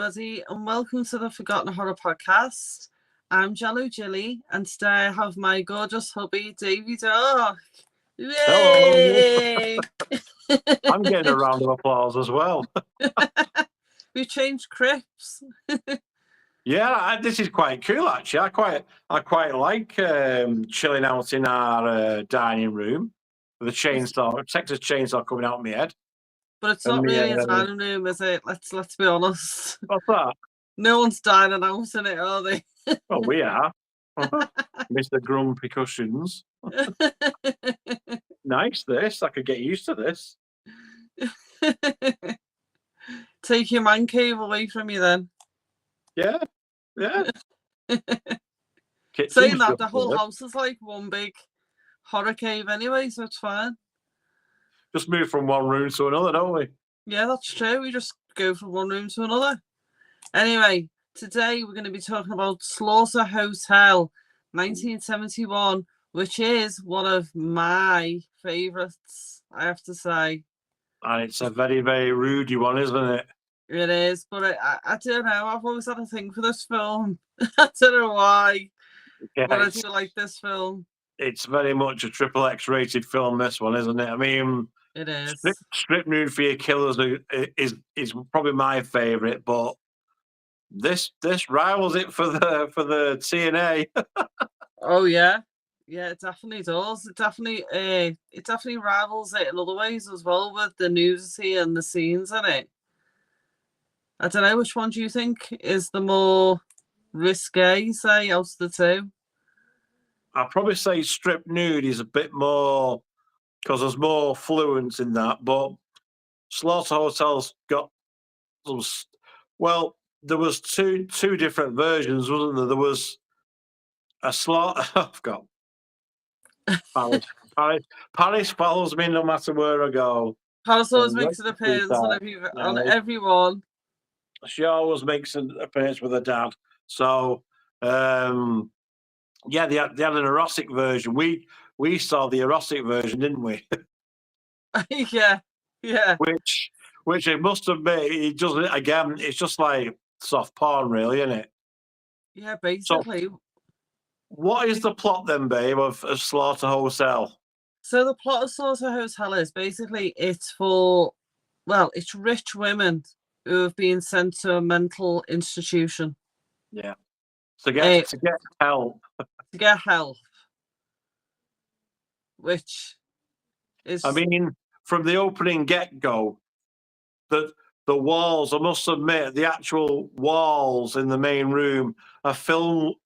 everybody, and welcome to the Forgotten Horror Podcast. I'm Gilly, and today I have my gorgeous hubby, Davey Dog. Yay! Hello. I'm getting a round of applause as well. We changed crypts. Yeah, this is quite cool actually. I quite like chilling out in our dining room with a chainsaw, Texas chainsaw coming out of my head. But it's not really a dining room, is it? Let's be honest. What's that? No one's dining out in it, are they? Oh, we are. Mr. Grumpy Cushions. Nice this. I could get used to this. Take your man cave away from you then. Yeah. Saying that, the whole house is like one big horror cave anyway, so it's fine. Just move from one room to another, don't we? Yeah, that's true. We just go from one room to another. Anyway, today we're going to be talking about Slaughter Hotel, 1971, which is one of my favourites, I have to say. And it's a very, very rude one, isn't it? It is, but I don't know. I've always had a thing for this film. I don't know why, but I do like this film. It's very much a XXX rated film, this one, isn't it? I mean, it is. Strip Nude for Your Killers is probably my favourite, but this rivals it for the TNA. Oh yeah, it definitely does. It definitely rivals it in other ways as well, with the nudity and the scenes in it. I don't know, which one do you think is the more risque, say, out of the two? I'd probably say Strip Nude is a bit more, because there's more fluence in that, but Slaughter Hotel's got some. Well, there was two different versions, wasn't there? There was a slaughter. I've got Paris follows me no matter where I go. Paris always makes an appearance on everyone. She always makes an appearance with her dad. So, yeah, they had an erotic version. We saw the erotic version, didn't we? Yeah. Which it must have been. It does it again. It's just like soft porn, really, isn't it? Yeah, basically. So, what is the plot then, babe, of Slaughter Hotel? So the plot of Slaughter Hotel is basically it's rich women who have been sent to a mental institution. Yeah. To get help. To get help. Which is, I mean, from the opening get-go, the walls, I must admit, the actual walls in the main room are filled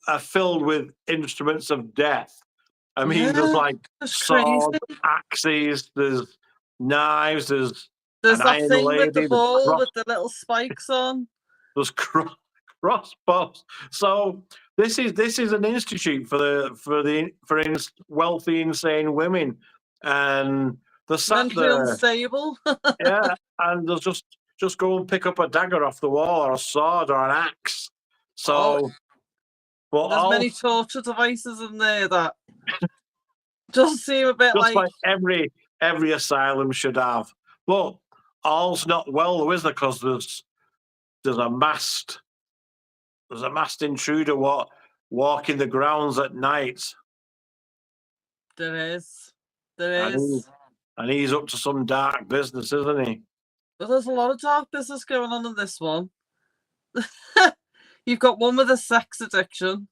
with instruments of death. I mean, there's like swords, axes, there's knives, there's that thing with the ball with the little spikes on. There's crossbows. So this is an institute for wealthy, insane women, and they're sat there unstable. Yeah, and they'll just go and pick up a dagger off the wall, or a sword, or an axe. So, but there's many torture devices in there that just seem a bit like every asylum should have. But all's not well, though, is there? Because there's a masked intruder walking the grounds at night. There is. And he's up to some dark business, isn't he? But there's a lot of dark business going on in this one. You've got one with a sex addiction.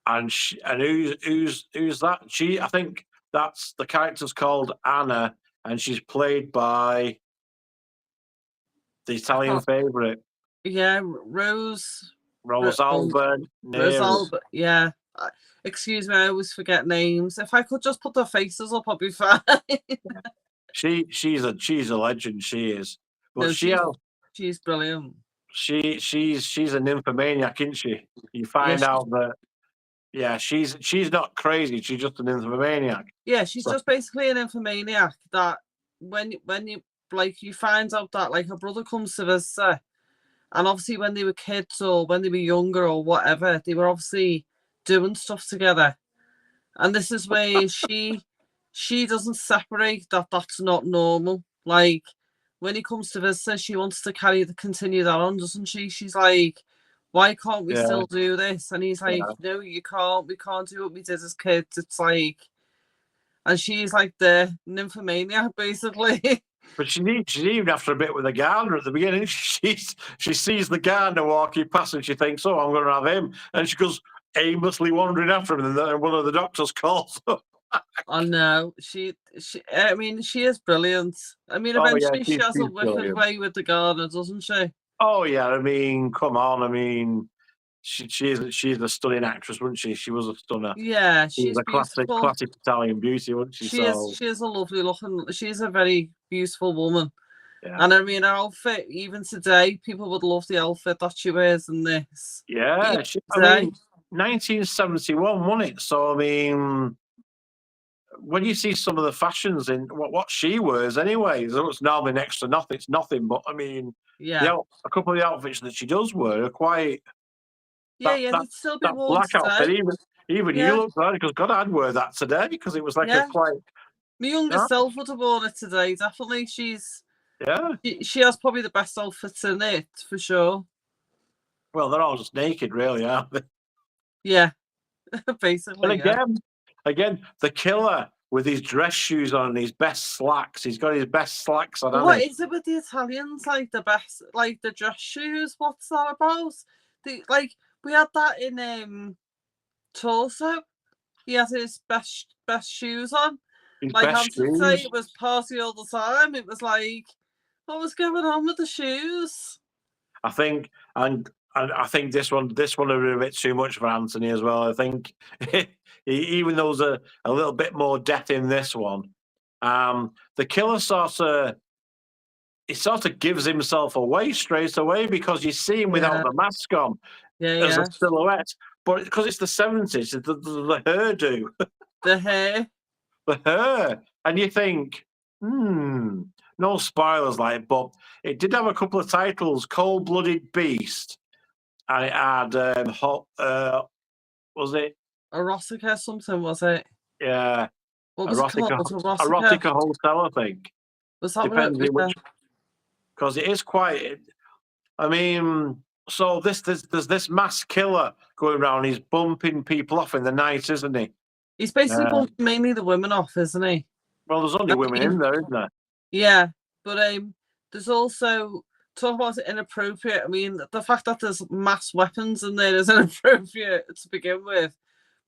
And who's that? I think that's the character's called Anna, and she's played by the Italian favorite. Yeah, Rose Albert. Yeah. Excuse me, I always forget names. If I could just put their faces up, I'd be fine. She's a legend. She is. But she's brilliant. She's a nymphomaniac, isn't she? You find out that. Yeah, she's not crazy. She's just an nymphomaniac. Yeah, she's just basically an nymphomaniac. That when you find out that like her brother comes to visit, and obviously when they were kids or when they were younger or whatever, they were obviously doing stuff together, and this is where she doesn't separate that. That's not normal. Like when he comes to visit her, she wants to continue that on, doesn't she? She's like, why can't we Yeah, still do this? And he's like, yeah. no, you can't. We can't do what we did as kids. It's like, and she's like the nymphomaniac, basically. But she's even after a bit with the gardener at the beginning. She sees the gardener walking past and she thinks, oh, I'm going to have him. And she goes aimlessly wandering after him. And then one of the doctors calls her. I know. I mean, she is brilliant. I mean, Oh, yeah, eventually she has a she's wicked brilliant. way with the gardener, doesn't she? Oh, yeah, I mean, come on. I mean, she's a stunning actress, wasn't she? She was a stunner. Yeah, She was she's a classic beautiful. Italian beauty, wasn't she? So, She is a lovely looking. She's a very beautiful woman. yeah. And I mean, her outfit, even today, people would love the outfit that she wears in this. Yeah, Even I today. mean, 1971, wasn't it? So, I mean, when you see some of the fashions in what she wears anyway, so it's normally next to nothing. It's nothing, but I mean, Yeah. a couple of the outfits that she does wear are quite Yeah, yeah, that they'd still be that worn black outfit. today. Even you Yeah, look like because God, I'd wear that today because it was like a yeah. quite My younger yeah, self would have worn it today, definitely. yeah. She has probably the best outfits in it, for sure. Well, they're all just naked, really, aren't they? Yeah, And basically, yeah. again, the killer with his dress shoes on and his best slacks. He's got his best slacks on, But hasn't what he? is it with the Italians? Like the best, like the dress shoes? What's that about? Like we had that in Torso. He had his best shoes on. His Like best Hampton say, shoes. it was party all the time. It was like, what was going on with the shoes? I think, and I think this one would be a bit too much for Anthony as well. I think even though there's a little bit more depth in this one, the killer sort of gives himself away straight away because you see him without Yeah, the mask on yeah, as a yeah. silhouette. But because it's the 70s, the hairdo, The hair. the hair, and you think, no spoilers like, but it did have a couple of titles: Cold Blooded Beast, and it had was it Erotica something, was it? yeah, What was it called? erotica Erotica? erotica hotel, I think. Was that right? Depends on Yeah. which, because it is quite. I mean, so there's this mass killer going around. He's bumping people off in the night, isn't he? He's basically Uh, bumping mainly the women off, isn't he? well, there's only I women mean, in there, isn't there? yeah, but there's also talk about it inappropriate. I mean, the fact that there's mass weapons in there is inappropriate to begin with.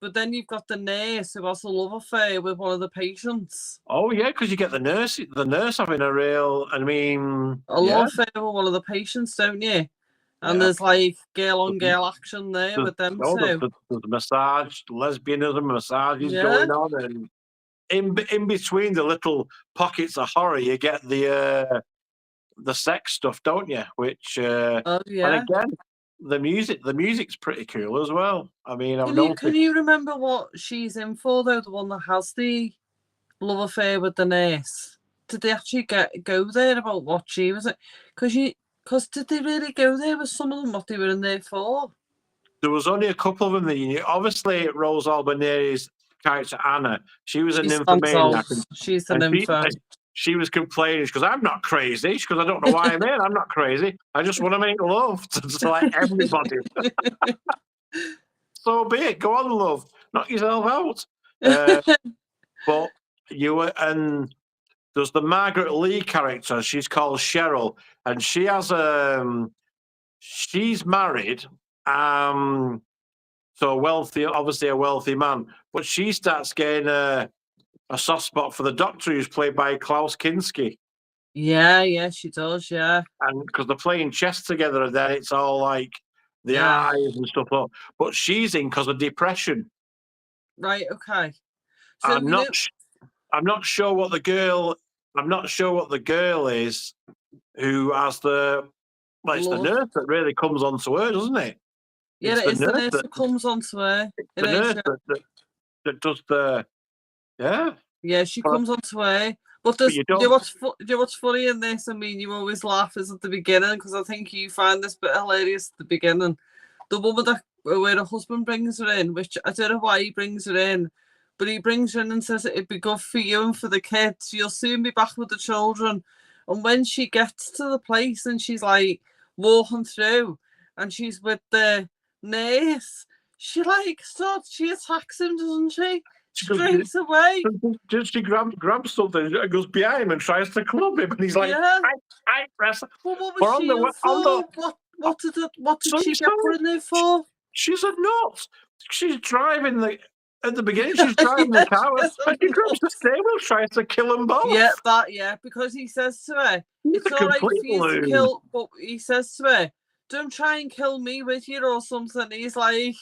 But then you've got the nurse who has a love affair with one of the patients. Oh yeah, because you get the nurse having a real. I mean, A love affair with one of the patients, don't you? And yeah. there's like girl on girl action there There's, with them no, two. there's massage, lesbianism, massages Yeah. going on, and in between the little pockets of horror, you get the sex stuff, don't you? Which Oh and yeah. again, the music's pretty cool as well. I mean, I've Can noticed you remember what she's in for though? The one that has the love affair with the nurse. Did they actually go there about what she was? Because did they really go there with some of them? What they were in there for? there was only a couple of them that you knew. Obviously, Rose Albaneri's character Anna, she was a She stands out. nymphomaniac, She's the and nympho. she was complaining. She goes, "I'm not crazy." She goes, "I don't know why I'm in. I'm not crazy. I just want to make love to like everybody." So be it. Go on, love. Knock yourself out. But you were, and there's the Margaret Lee character. She's called Cheryl, and she's married. So wealthy, obviously a wealthy man, but she starts getting a soft spot for the doctor who's played by Klaus Kinski. Yeah, she does. Yeah, And because they're playing chess together, and then it's all like the yeah. eyes and stuff. But she's in because of depression. Right. Okay. So I'm you not. know, I'm not sure what the girl. I'm not sure what the girl is who has the. Well, it's the love. nurse that really comes onto her, doesn't it? Yeah, It's it the is the nurse nurse that that comes onto her. It the is. nurse Yeah, that does the. Yeah, yeah, she but comes onto her. But you do you don't. know do you know what's funny in this? I mean, you always laugh is at the beginning because I think you find this bit hilarious at the beginning. The woman that where her husband brings her in, which I don't know why he brings her in, but he brings her in and says it'd be good for you and for the kids. You'll soon be back with the children. And when she gets to the place and she's like walking through and she's with the nurse, she attacks him, doesn't she? Straight away. She grabs something and goes behind him and tries to club him, and he's like, Yeah. I press. Well, what was she in for? What did she get put in there for? She's a nut. She's driving at the beginning. She's driving the car, and she grabs the steering wheel, tries to kill them both. Yeah, because he says to her, "It's all right for you to kill," but he says to her, "Don't try and kill me with you or something." He's like,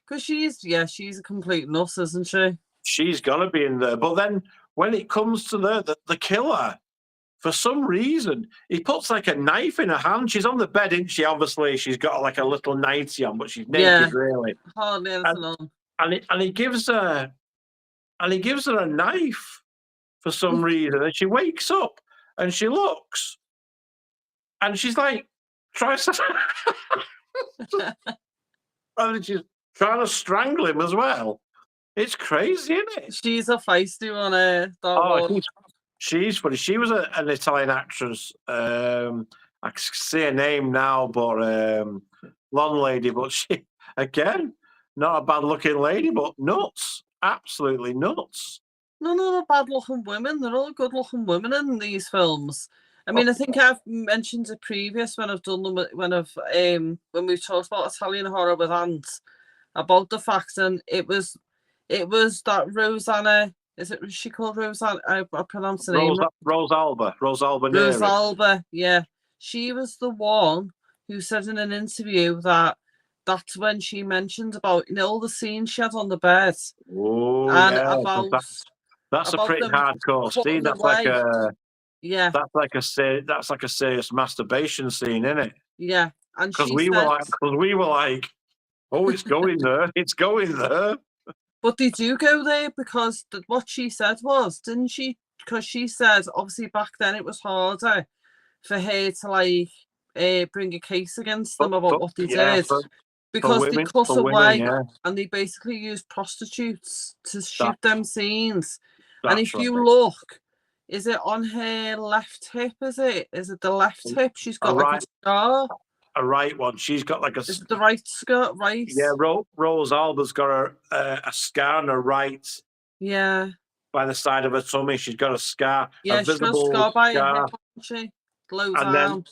because she's a complete nut, isn't she? She's gonna be in there, but then when it comes to the killer, for some reason, he puts like a knife in her hand. She's on the bed, isn't she? Obviously, she's got like a little nightie on, but she's naked, really. Hardly anything on. And he gives her a knife for some reason, and she wakes up and she looks, and she's like, tries to, and she's trying to strangle him as well. It's crazy, isn't it? She's a feisty one. She's funny. She was an Italian actress. I can see her name now, but blonde lady. But she, again, not a bad-looking lady, but nuts. Absolutely nuts. None of the bad-looking women. They're all good-looking women in these films. I mean, I think I've mentioned it previous when I've done them when we've talked about Italian horror with Ant, about the fact, and it was that Rosanna. Is she called Rosanna? I pronounced the name. Rosalba. Rosalba, yeah. She was the one who said in an interview that's when she mentioned about all the scenes she had on the bed. Oh, and yeah. About that's a pretty hardcore scene. That's like a serious masturbation scene, isn't it? Yeah, and because we were like, oh, it's going there. It's going there. But they do go there because what she said was, didn't she? Because she said, obviously back then it was harder for her to bring a case against them about what they did. Because they cut away and they basically used prostitutes to shoot them scenes. And if you look, is it on her left hip? Is it the left hip? She's got like a scar. A right one. She's got like a. Is it the right skirt? Right. Yeah, Rose Alba's got a scar on her right. Yeah. By the side of her tummy, she's got a scar. Yeah, she's got a scar by her hip, hasn't she? Low down.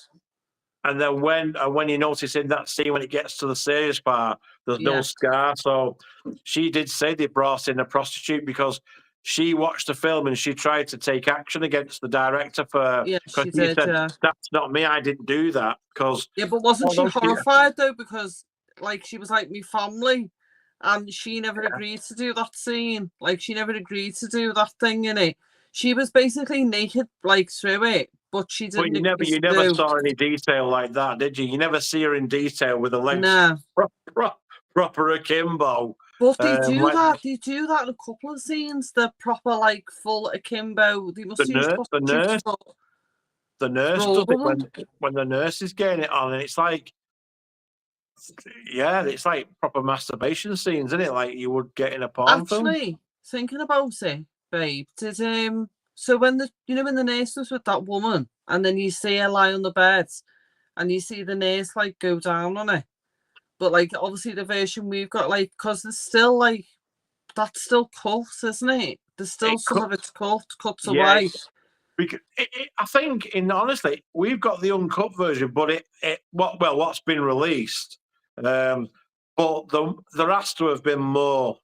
And then when you notice in that scene when it gets to the serious part, there's no scar. So she did say they brought in a prostitute because she watched the film and she tried to take action against the director she said, that's not me, I didn't do that. Because but wasn't she horrified though? Because she was like me family, and she never agreed to do that scene. She never agreed to do that thing in it. She was basically naked through it. But she didn't. But you never saw any detail like that, did you? You never see her in detail with the legs proper akimbo. But they do that. They do that in a couple of scenes. The proper full akimbo. They must use the nurse does it when the nurse is getting it on, and it's like, it's like proper masturbation scenes, isn't it? Like you would get in a porn film. Actually, thinking about it, babe, so when the nurse was with that woman, and then you see her lie on the bed, and you see the nurse go down on her, but obviously the version we've got, because there's still that's still cut, isn't it? There's still some of it's cuts away. Because I think, honestly, we've got the uncut version, but what's been released, but there has to have been more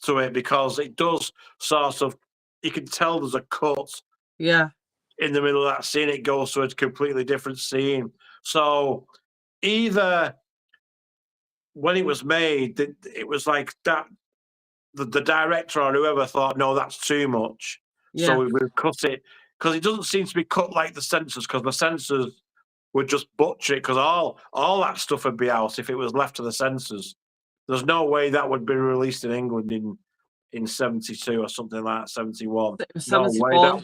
to it because it does sort of. You can tell there's a cut. Yeah. In the middle of that scene, it goes to a completely different scene. So either when it was made, it was like that, the director or whoever thought, no, that's too much. Yeah. So we would cut it because it doesn't seem to be cut like the censors, because the censors would just butcher it because all that stuff would be out if it was left to the censors. There's no way that would be released in England in 72 or something like that, 71. No way,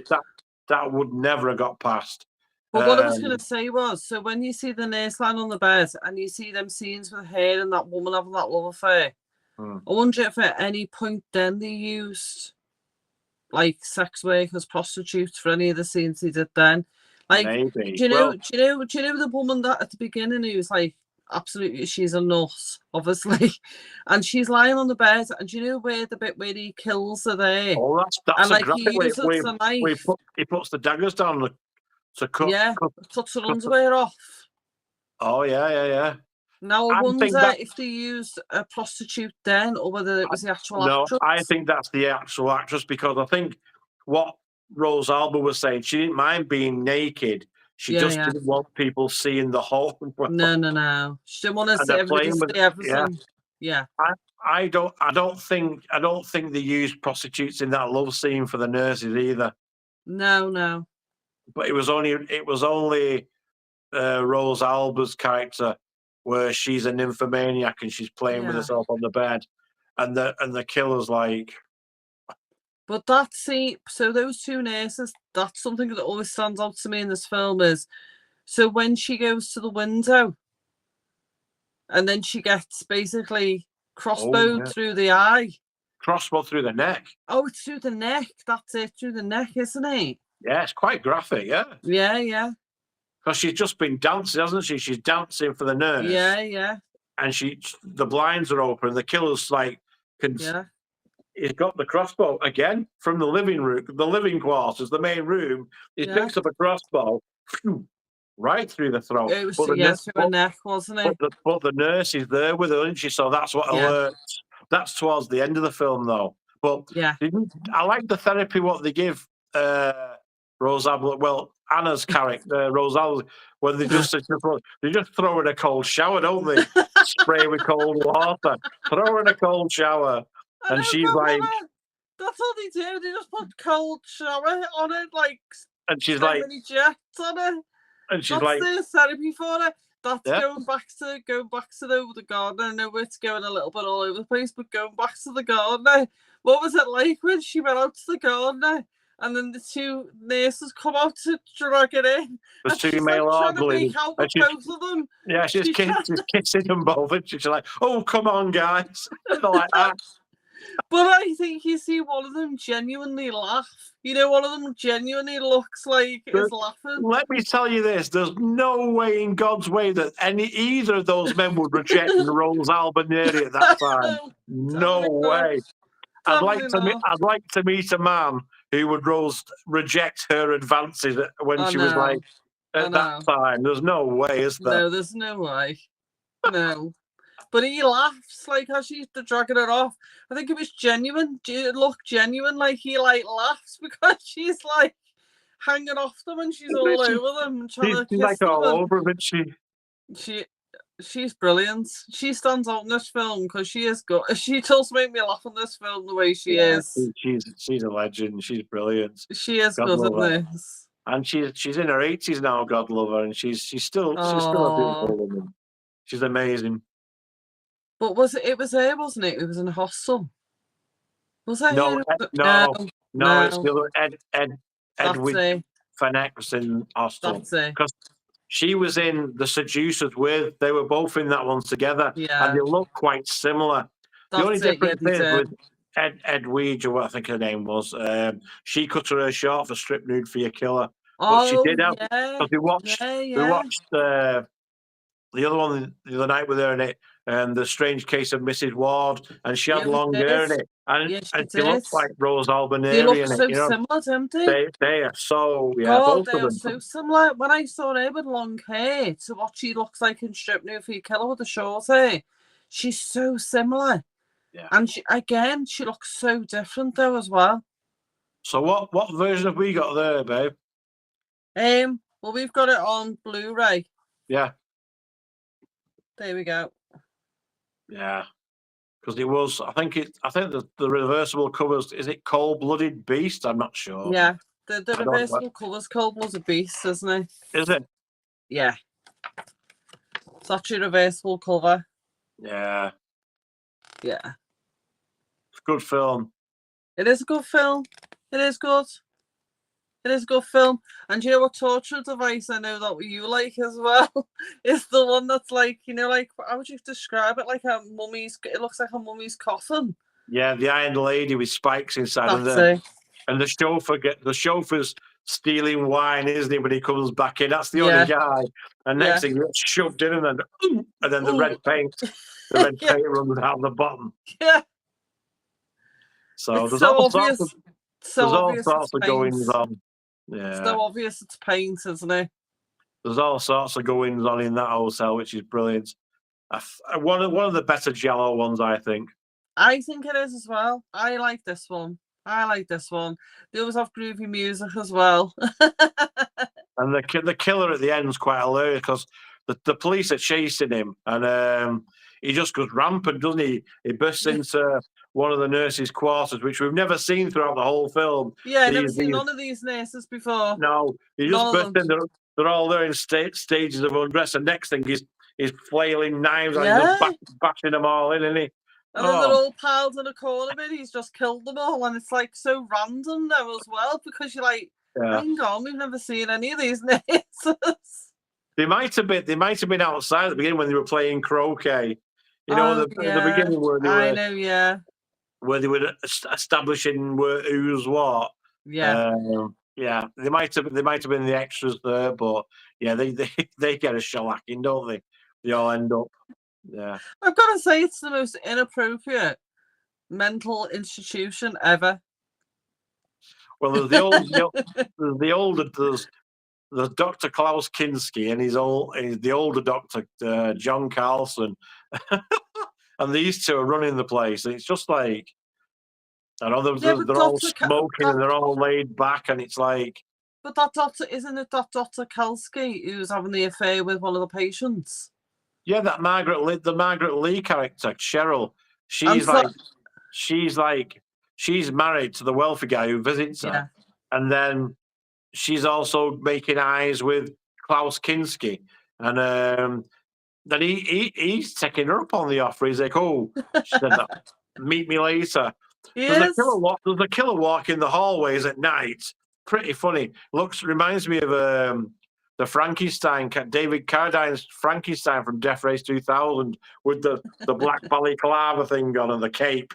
that would never have got past. But what I was going to say was, so when you see the nurse lying on the bed and you see them scenes with her and that woman having that love affair, I wonder if at any point then they used sex workers, prostitutes for any of the scenes they did then. Like, Maybe. do you Well, know the woman that at the beginning who's like, absolutely, she's a nut, obviously, and she's lying on the bed, and do you know where the bit where he kills her there, oh, that's and a like graphic he way. uses the knife, He puts the daggers down to cut. yeah, cut, cuts her cut underwear off. oh yeah. Now I I think wonder that if they used a prostitute then, or whether it was the actual no, actress. I think that's the actual actress because I think what Rose Alba was saying, she didn't mind being naked. She just Yeah. didn't want people seeing the whole. No. She didn't want to And see they're everybody playing with see it. Yeah. everything. Yeah. I don't think they used prostitutes in that love scene for the nurses either. No. But it was only Rose Alba's character where she's a nymphomaniac and she's playing with Yeah. herself on the bed, and the killer's like. But that scene, so those two nurses, that's something that always stands out to me in this film is, so when she goes to the window and then she gets basically crossbowed through the eye. Crossbow through the neck. Oh, it's through the neck. That's it, through the neck, isn't it? Yeah, it's quite graphic, yeah. Yeah. Because she's just been dancing, hasn't she? She's dancing for the nurse. Yeah. And the blinds are open. The killer's like, Yeah. he's got the crossbow again from the living room, the living quarters, the main room. He picks up a crossbow, right through the throat. It was, through her neck, wasn't it? But the nurse is there with her, isn't she? So that's what alerts. That's towards the end of the film, though. But yeah, I like the therapy what they give Rose Alba. Well, Anna's character, Rose Alba, when they just throw in a cold shower, don't they? Spray with cold water, throw her in a cold shower, and she's like, "That's all they do. They just put cold shower on it, like, and she's so like, many jets on it." and she's that's like, the therapy for it. That's yeah. going back to the garden. I know it's going a little bit all over the place, but going back to the garden, what was it like when she went out to the garden and then the two nurses come out to drag it in? The and two she's male like trying to make out with both of them. Yeah, she's kissing them both, and she's like, "Oh, come on, guys!" They're like that. But I think you see one of them genuinely laugh. You know, one of them genuinely looks like is laughing. Let me tell you this: there's no way in God's way that either of those men would reject Rose Alba Neri at that time. No way. I'd like to meet a man who would reject her advances when she was like at that time. There's no way, is there? No, there's no way. No. But he laughs like as she's dragging her off. I think it was genuine. It looked genuine, like he like laughs because she's like hanging off them and she's all over them and trying to kiss like them. All over them, and she's brilliant. She stands out in this film because she is good. She does make me laugh in this film the way she is. She's a legend. She's brilliant. She is God good in this. And she's in her 80s now, God love her, and she's still a beautiful woman. She's amazing. But it was her, wasn't it? It was in a hostel. Was that no, her? No, it's the other Edwin Fenech was in Hostel. That's it. Because she was in The Seducers they were both in that one together. Yeah. And they look quite similar. The only difference is with Edwidge, or what I think her name was, she cut her hair short for Strip Nude for Your Killer. But she did have, because we watched the other one the other night with her in it, and The Strange Case of Mrs. Ward, and she had long hair in it, and she looked like Rose Alba Neri. They look so similar, don't they? They are so, God, they are so similar. When I saw her with long hair to what she looks like in Strip Nude for Your Killer with the short hair, she's so similar. Yeah. And she looks so different though as well. So what version have we got there, babe? Well, we've got it on Blu-ray. Yeah. There we go. Yeah, because it was. I think the reversible covers. Is it Cold-Blooded Beast? I'm not sure. Yeah, the reversible covers Cold-Blooded Beast, isn't it? Is it? Yeah. It's actually a reversible cover. Yeah. Yeah. It's a good film. It is a good film. It is good. It is a good film. And you know what torture device I know that you like as well? Is the one that's like, like, how would you describe it? Like a mummy's, it looks like a mummy's coffin. Yeah, the Iron Lady with spikes inside. That's it. And the chauffeur's stealing wine, isn't he? When he comes back in, that's the Yeah. only guy. And Yeah. next thing, he gets shoved in, and then the Ooh. red paint, Yeah. runs out the bottom. Yeah. So It's there's so all obvious. sorts of So there's all obvious sorts it's of paint. goings on. Yeah, So obvious it's paint, isn't it? there's all sorts of goings on in that hotel, which is brilliant. One of the better Giallo ones, I think. I think it is as well. I like this one. They always have groovy music as well. And the killer at the end is quite hilarious because the police are chasing him, and he just goes rampant, doesn't he? He bursts into one of the nurses' quarters, which we've never seen throughout the whole film. Yeah, I've never seen none of these nurses before. No, he just bursts in. They're all there in stages of undress, and next thing he's flailing knives and he's just bashing them all in, isn't he? And then they're all piled in a corner bit. He's just killed them all, and it's like so random though as well, because you're like, hang on, we've never seen any of these nurses. They might have been outside at the beginning when they were playing croquet. You know, at the beginning where they were establishing who's what. Yeah. They might have been the extras there, but yeah, they get a shellacking, don't they? They all end up. Yeah. I've got to say, it's the most inappropriate mental institution ever. Well, there's Dr. Klaus Kinski and he's the older doctor, John Carlson. And these two are running the place. And it's just like, I know they're all smoking and they're all laid back, and it's like. But that doctor, isn't it that Dr. Kalski who's having the affair with one of the patients? Yeah, the Margaret Lee character, Cheryl. She's married to the wealthy guy who visits her, and then she's also making eyes with Klaus Kinski, and then he's taking her up on the offer. He's like, "Oh," she said, "meet me later." There's a killer walking the hallways at night. Pretty funny. Reminds me of the Frankenstein, David Carradine's Frankenstein from Death Race 2000 with the black balaclava thing on and the cape.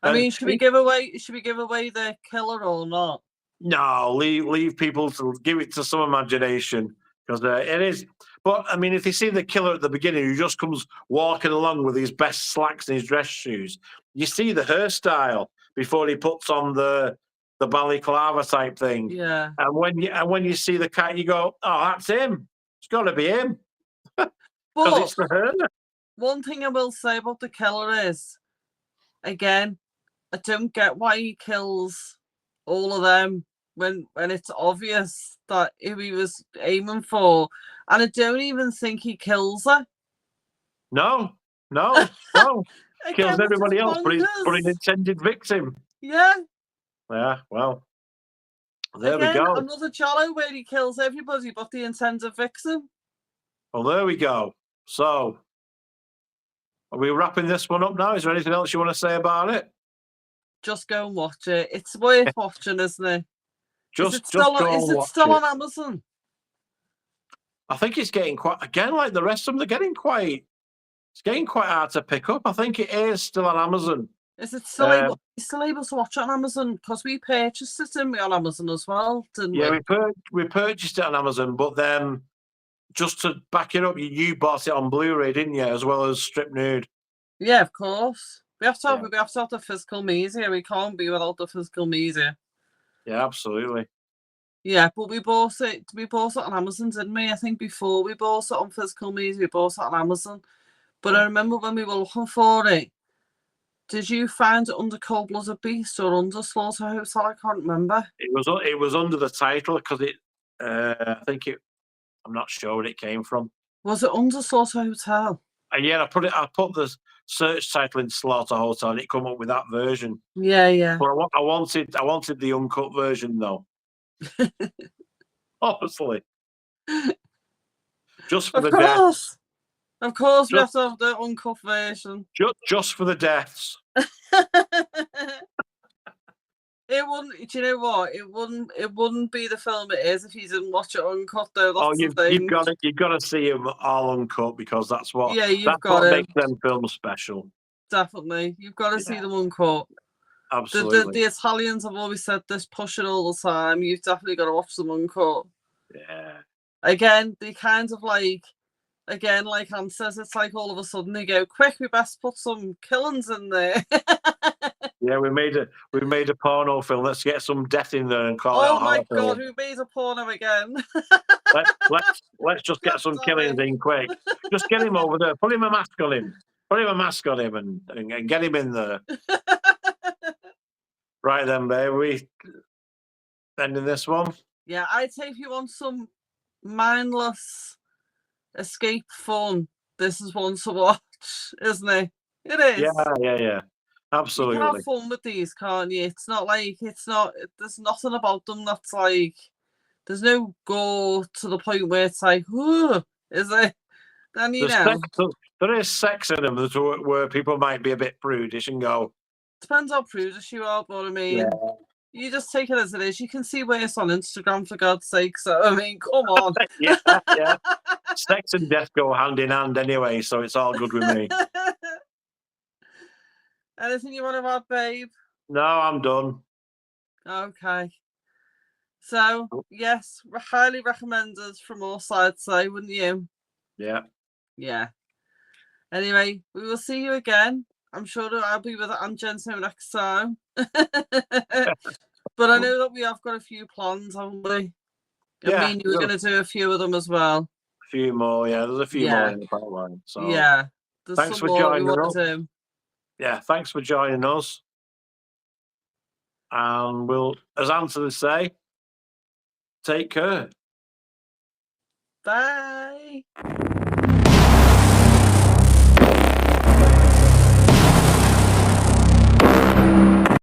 I mean, should we give away the killer or not? No, leave people to give it to some imagination, because it is. But I mean, if you see the killer at the beginning who just comes walking along with his best slacks and his dress shoes, you see the hairstyle before he puts on the balaclava type thing. Yeah. And when you see the cat, you go, "Oh, that's him. It's got to be him." Because it's the hair. One thing I will say about the killer is, again, I don't get why he kills all of them when it's obvious that who he was aiming for, and I don't even think he kills her. No. Kills everybody else, but an intended victim. Yeah. Yeah. Well, there we go. Another Giallo where he kills everybody but the intended victim. Well, there we go. So, are we wrapping this one up now? Is there anything else you want to say about it? Just go and watch it. It's worth watching, isn't it? Is it still on Amazon? I think it's getting quite, again, like the rest of them, it's getting quite hard to pick up. I think it is still on Amazon. Is it still able to watch it on Amazon? Because we purchased it, didn't we, on Amazon as well, didn't we? We purchased it on Amazon, but then just to back it up, you bought it on Blu-ray, didn't you, as well as strip nude? Yeah, of course. We have to have the physical media. We can't be without the physical media. Yeah, absolutely. Yeah, but we bought it on Amazon, didn't we? I think before we bought it on physical media, we bought it on Amazon. But I remember when we were looking for it, did you find it under Cold Blooded Beast or under Slaughter Hotel? I can't remember. It was under the title because I'm not sure where it came from. Was it under Slaughter Hotel? Yeah, I put the search title in Slaughter Hotel and it come up with that version. Yeah. But I wanted the uncut version though. Obviously. Just for the deaths. Of course, we have to have the uncut version. Just for the deaths. It wouldn't. Do you know what? It wouldn't be the film it is if you didn't watch it uncut, though. That's the thing. You've got to see them all uncut because that's what. Yeah, what makes them films special. Definitely, you've got to see them uncut. absolutely. The Italians have always said this, push it all the time. You've definitely got to watch them uncut. Yeah. Again, they kind of like, again, like Anne says, it's like all of a sudden they go, quick, we best put some killings in there. Yeah, we made a porno film. Let's get some death in there and call it a Oh my horror god, film. who made a porno again? Let's just get some God damn killings it. in quick. Just get him over there. Put him a mask on him. Put him a mask on him and get him in there. Right then, babe. We ending this one. Yeah, I'd say if you want some mindless escape fun, this is one to watch, isn't it? It is. Yeah. You can Absolutely. have fun with these, can't you? It's not like, there's nothing about them that's like, there's no gore to the point where it's like, ooh, is it? Then you know. There is sex in them where people might be a bit prudish and go. Depends how prudish you are, but I mean, Yeah. you just take it as it is. You can see where it's on Instagram, for God's sake. So, I mean, come on. Yeah. Sex and death go hand in hand anyway, so it's all good with me. Anything you want to add, babe? No, I'm done. Okay. So, yes, highly recommended from all sides, say, wouldn't you? Yeah. Yeah. Anyway, we will see you again. I'm sure that I'll be with Aunt Jensen next time. But I know that we have got a few plans, haven't we? Yeah, I mean, you were going to do a few of them as well. A few more, yeah. There's a few more in the pipeline. So yeah, there's thanks some for more we joining want us. to do. Yeah, thanks for joining us. And we'll, as Anthony say, take care. Bye.